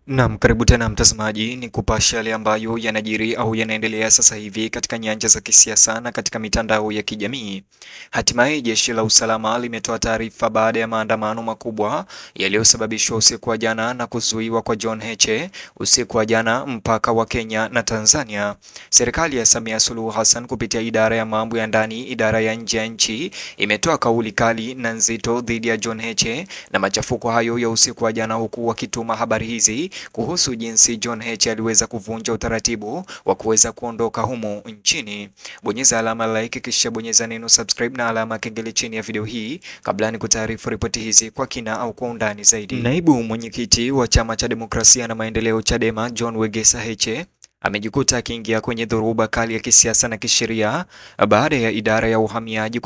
Naam, karibu tena mtazamaji, ni kupasha yale ambayo yanajiri au yanaendelea sasa hivi katika nyanja za kisiasa na katika mitandao ya kijamii. Hatimaye jeshi la usalama limetoa taarifa baada ya maandamano makubwa yaliyosababishwa usiku wa jana na kuzuiwa kwa John Heche usiku wa jana mpaka wa Kenya na Tanzania. Serikali ya Samia Suluhu Hassan kupitia idara ya mambo ya ndani, idara ya nje ya nchi, imetoa kauli kali na nzito dhidi ya John Heche na machafuko hayo ya usiku wa jana, huku wakituma habari hizi kuhusu jinsi John Heche aliweza kuvunja utaratibu wa kuweza kuondoka humo nchini. Bonyeza alama like kisha bonyeza neno subscribe na alama kengele chini ya video hii kabla ni kutaarifu ripoti hizi kwa kina au kwa undani zaidi. Naibu mwenyekiti wa Chama cha Demokrasia na Maendeleo Chadema John Wegesa Heche amejikuta akiingia kwenye dhoruba kali ya kisiasa na kisheria baada ya idara ya uhamiaji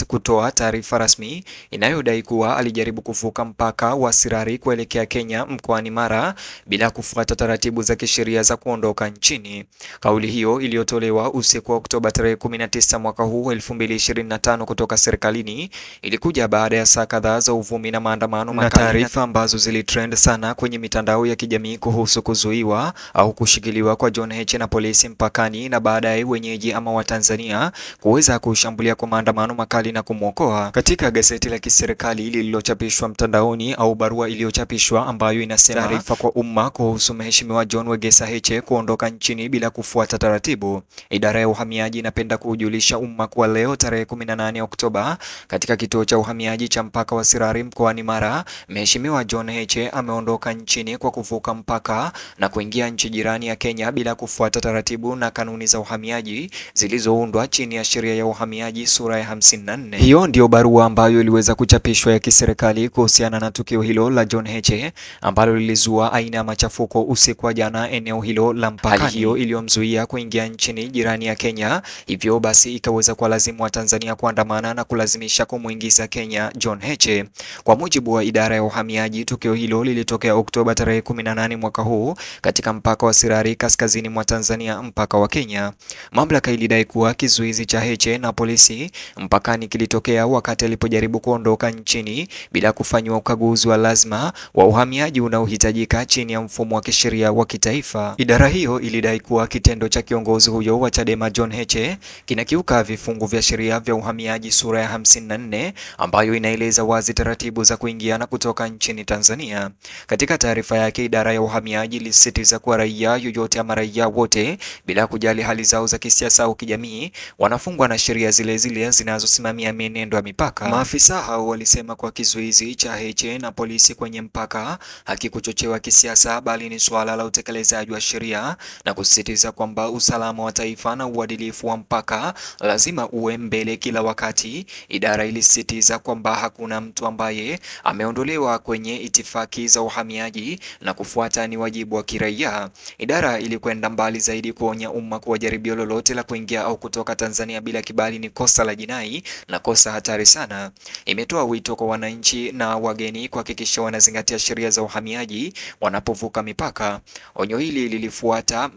kutoa taarifa rasmi inayodai kuwa alijaribu kuvuka mpaka wa Sirari kuelekea Kenya mkoani Mara bila kufuata taratibu za kisheria za kuondoka nchini. Kauli hiyo iliyotolewa usiku wa Oktoba tarehe 19 mwaka huu 2025 kutoka serikalini ilikuja baada ya saa kadhaa za uvumi na maandamano makali na taarifa ambazo zilitrend sana kwenye mitandao ya kijamii kuhusu kuzuiwa au kushikiliwa kwa John Heche na polisi mpakani na baadaye wenyeji ama Watanzania kuweza kushambulia kwa maandamano makali na kumwokoa. Katika gazeti la kiserikali lililochapishwa mtandaoni au barua iliyochapishwa ambayo inasema taarifa kwa umma kuhusu Mheshimiwa John Wegesa Heche kuondoka nchini bila kufuata taratibu. Idara ya uhamiaji inapenda kuujulisha umma kuwa leo tarehe 18 Oktoba katika kituo cha uhamiaji cha mpaka wa Sirari mkoani Mara, Mheshimiwa John Heche ameondoka nchini kwa kuvuka mpaka na kuingia nchi jirani ya Kenya bila kufuata taratibu na kanuni za uhamiaji zilizoundwa chini ya sheria ya uhamiaji sura ya 54. Hiyo ndio barua ambayo iliweza kuchapishwa ya kiserikali kuhusiana na tukio hilo la John Heche ambalo lilizua aina ya machafuko usiku wa jana eneo hilo la mpakani. Hali hiyo iliyomzuia kuingia nchini jirani ya Kenya, hivyo basi ikaweza kuwalazimu Watanzania kuandamana na kulazimisha kumuingiza Kenya John Heche. Kwa mujibu wa idara ya uhamiaji, tukio hilo lilitokea Oktoba tarehe 18 mwaka huu katika mpaka wa Sirari kaskazini mwa Tanzania mpaka wa Kenya. Mamlaka ilidai kuwa kizuizi cha Heche na polisi mpakani kilitokea wakati alipojaribu kuondoka nchini bila kufanywa ukaguzi wa lazima wa uhamiaji unaohitajika chini ya mfumo wa kisheria wa kitaifa. Idara hiyo ilidai kuwa kitendo cha kiongozi huyo wa Chadema John Heche kinakiuka vifungu vya sheria vya uhamiaji sura ya 54 ambayo inaeleza wazi taratibu za kuingia na kutoka nchini Tanzania. Katika taarifa yake, idara ya uhamiaji ilisisitiza kuwa raia yoyote ama raia wote bila kujali hali zao za kisiasa au kijamii wanafungwa na sheria zile zile zinazosimamia mienendo ya mipaka. Maafisa hao walisema kwa kizuizi cha Heche na polisi kwenye mpaka hakikuchochewa kisiasa bali ni suala la utekelezaji wa sheria na kusisitiza kwamba usalama wa taifa na uadilifu wa mpaka lazima uwe mbele kila wakati. Idara ilisisitiza kwamba hakuna mtu ambaye ameondolewa kwenye itifaki za uhamiaji na kufuata ni wajibu wa kiraia. Idara ilikwenda mbali zaidi kuonya umma kuwa jaribio lolote la kuingia au kutoka Tanzania bila kibali ni kosa la jinai na kosa hatari sana. Imetoa wito kwa wananchi na wageni kuhakikisha wanazingatia sheria za uhamiaji wanapovuka mipaka. Onyo hili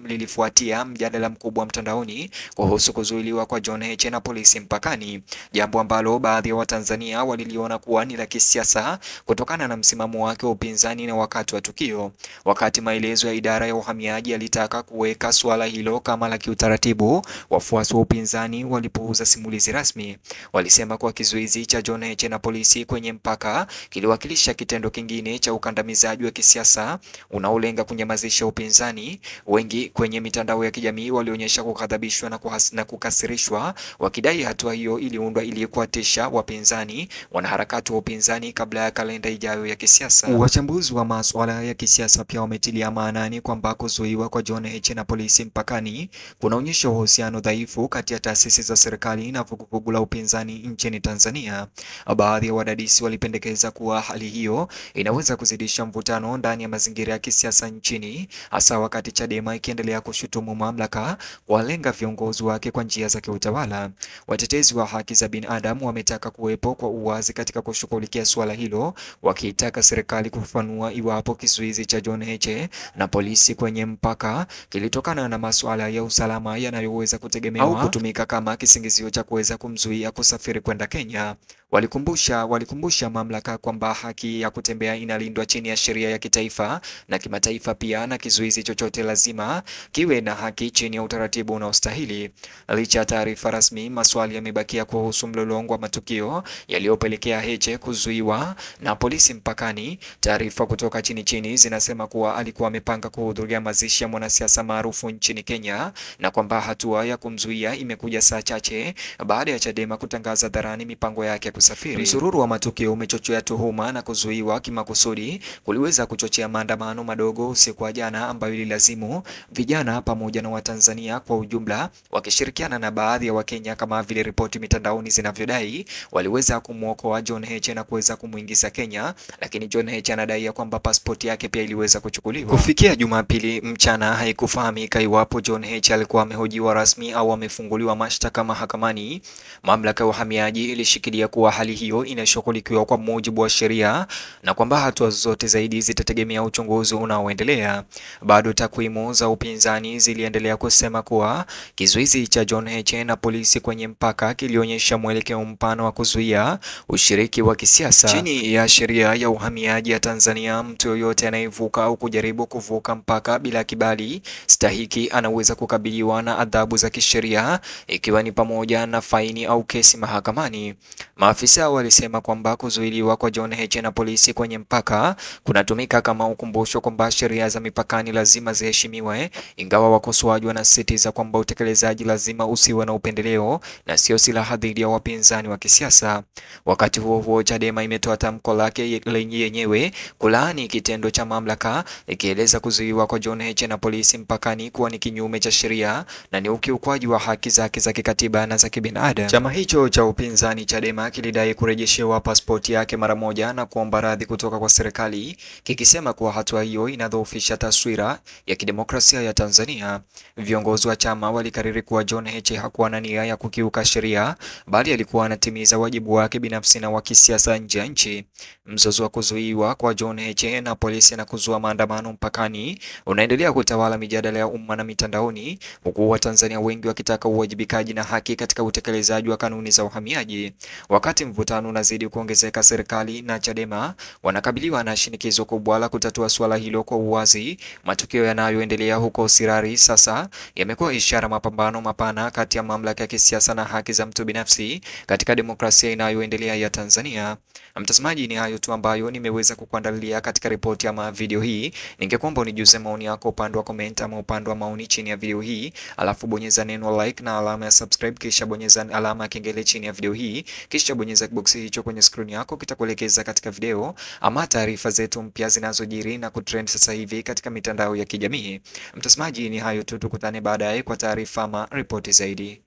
lilifuatia mjadala mkubwa mtandaoni kuhusu kuzuiliwa kwa John Heche na polisi mpakani, jambo ambalo baadhi ya Watanzania waliliona kuwa ni la kisiasa kutokana na msimamo wake wa upinzani na wakati wa tukio. Wakati maelezo ya idara ya uhamiaji yalitaka kuweka suala hilo kama la kiutaratibu, wafuasi wa upinzani walipouza simulizi rasmi. Walisema kuwa kizuizi cha John Heche na polisi kwenye mpaka kiliwakilisha kitendo kingine cha ukandamizaji wa kisiasa unaolenga kunyamazisha upinzani. Wengi kwenye mitandao ya kijamii walionyesha kughadhabishwa na kukasirishwa, wakidai hatua hiyo iliundwa ili kuwatisha wapinzani, wanaharakati wa upinzani kabla ya kalenda ijayo ya kisiasa. Wachambuzi wa masuala ya kisiasa pia wametilia maanani kwamba kuzuiwa kwa John Heche na polisi mpakani kunaonyesha uhusiano dhaifu kati ya taasisi za serikali na vuguvugu la upinzani nchini Tanzania. Baadhi ya wadadisi walipendekeza kuwa hali hiyo inaweza kuzidisha mvutano ndani ya mazingira ya kisiasa nchini, hasa wakati Chadema ikiendelea kushutumu mamlaka kuwalenga viongozi wake kwa njia za kiutawala. Watetezi wa haki za binadamu wametaka kuwepo kwa uwazi katika kushughulikia suala hilo, wakiitaka serikali kufafanua iwapo kizuizi cha John Heche na polisi kwenye mpaka kilitokana na masuala ya usalama yanayoweza kutegemewa au kutumika kama kisingizio cha kuweza kumzuia kusafiri kwenda Kenya. walikumbusha mamlaka kwamba haki ya kutembea inalindwa chini ya sheria ya kitaifa na kimataifa pia, na kizuizi chochote lazima kiwe na haki chini ya utaratibu unaostahili. Licha ya taarifa rasmi, maswali yamebakia kuhusu mlolongo wa matukio yaliyopelekea Heche kuzuiwa na polisi mpakani. Taarifa kutoka chini zinasema kuwa alikuwa amepanga kuhudhuria mazishi ya mwanasiasa maarufu nchini Kenya, na kwamba hatua ya kumzuia imekuja saa chache baada ya Chadema kutangaza hadharani mipango yake ya kusafiri. Msururu wa matukio umechochea tuhuma na kuzuiwa kimakusudi kuliweza kuchochea maandamano madogo usiku wa jana, ambayo ililazimu vijana pamoja na Watanzania kwa ujumla wakishirikiana na baadhi ya Wakenya, kama vile ripoti mitandaoni zinavyodai, waliweza kumwokoa John Heche na kuweza kumuingiza Kenya, lakini John Heche anadai kwamba pasipoti yake pia iliweza kuchukuliwa. Kufikia Jumapili mchana, haikufahamika iwapo John Heche alikuwa amehojiwa rasmi au amefunguliwa mashtaka mahakamani. Mamlaka ya uhamiaji ilishikilia kuwa hali hiyo inashughulikiwa kwa mujibu wa sheria na kwamba hatua zote zaidi zitategemea uchunguzi unaoendelea. Bado takwimu za upinzani ziliendelea kusema kuwa kizuizi cha John Heche na polisi kwenye mpaka kilionyesha mwelekeo mpana wa kuzuia ushiriki wa kisiasa. Chini ya sheria ya uhamiaji ya Tanzania, mtu yoyote anayevuka au kujaribu kuvuka mpaka bila kibali stahiki anaweza kukabiliwa na adhabu za kisheria, ikiwa ni pamoja na faini au kesi mahakamani. Maafisa walisema kwamba kuzuiliwa kwa John Heche na polisi kwenye mpaka kunatumika kama ukumbusho kwamba sheria za mipakani lazima ziheshimiwe, ingawa wakosoaji wanasisitiza kwamba utekelezaji lazima usiwe na upendeleo na sio silaha dhidi ya wapinzani wa kisiasa. Wakati huo huo, Chadema imetoa tamko lake yenyewe kulaani kitendo cha mamlaka, ikieleza kuzuiwa kwa John Heche na polisi mpakani kuwa ni kinyume cha sheria na ni ukiukwaji wa haki zake za kikatiba na za kibinadamu. Chama hicho cha upinzani Chadema kilidai kurejeshewa pasipoti yake mara moja na kuomba radhi kutoka kwa serikali, kikisema kuwa hatua hiyo inadhoofisha taswira ya kidemokrasia ya Tanzania. Viongozi wa chama walikariri kuwa John Heche hakuwa na nia ya kukiuka sheria, bali alikuwa anatimiza wajibu wake binafsi na wa kisiasa nje ya nchi. Mzozo wa kuzuiwa kwa John Heche na polisi na kuzua maandamano mpakani unaendelea kutawala mijadala ya umma na mitandaoni, huku Watanzania wengi wakitaka uwajibikaji na haki katika utekelezaji wa kanuni za uhamiaji. Wakati mvutano unazidi kuongezeka, serikali na Chadema wanakabiliwa na shinikizo kubwa la kutatua suala hilo kwa uwazi. Matukio yanayoendelea huko Sirari sasa yamekuwa ishara mapambano mapana kati ya mamlaka ya kisiasa na haki za mtu binafsi katika demokrasia inayoendelea ya Tanzania. Mtazamaji, ni hayo tu ambayo nimeweza kukuandalia katika ripoti ama video hii. Ningekuomba unijuze maoni yako upande wa comment ama upande wa maoni chini ya video hii, alafu bonyeza neno like na alama ya subscribe, kisha bonyeza alama ya kengele chini ya video hii, kisha bonyeza box hicho kwenye screen yako, kitakuelekeza katika video ama taarifa zetu mpya zinazojiri na kutrend sasa hivi katika mitandao ya kijamii. Mtazamaji, ni hayo tu, tukutane baadaye kwa taarifa ama ripoti zaidi.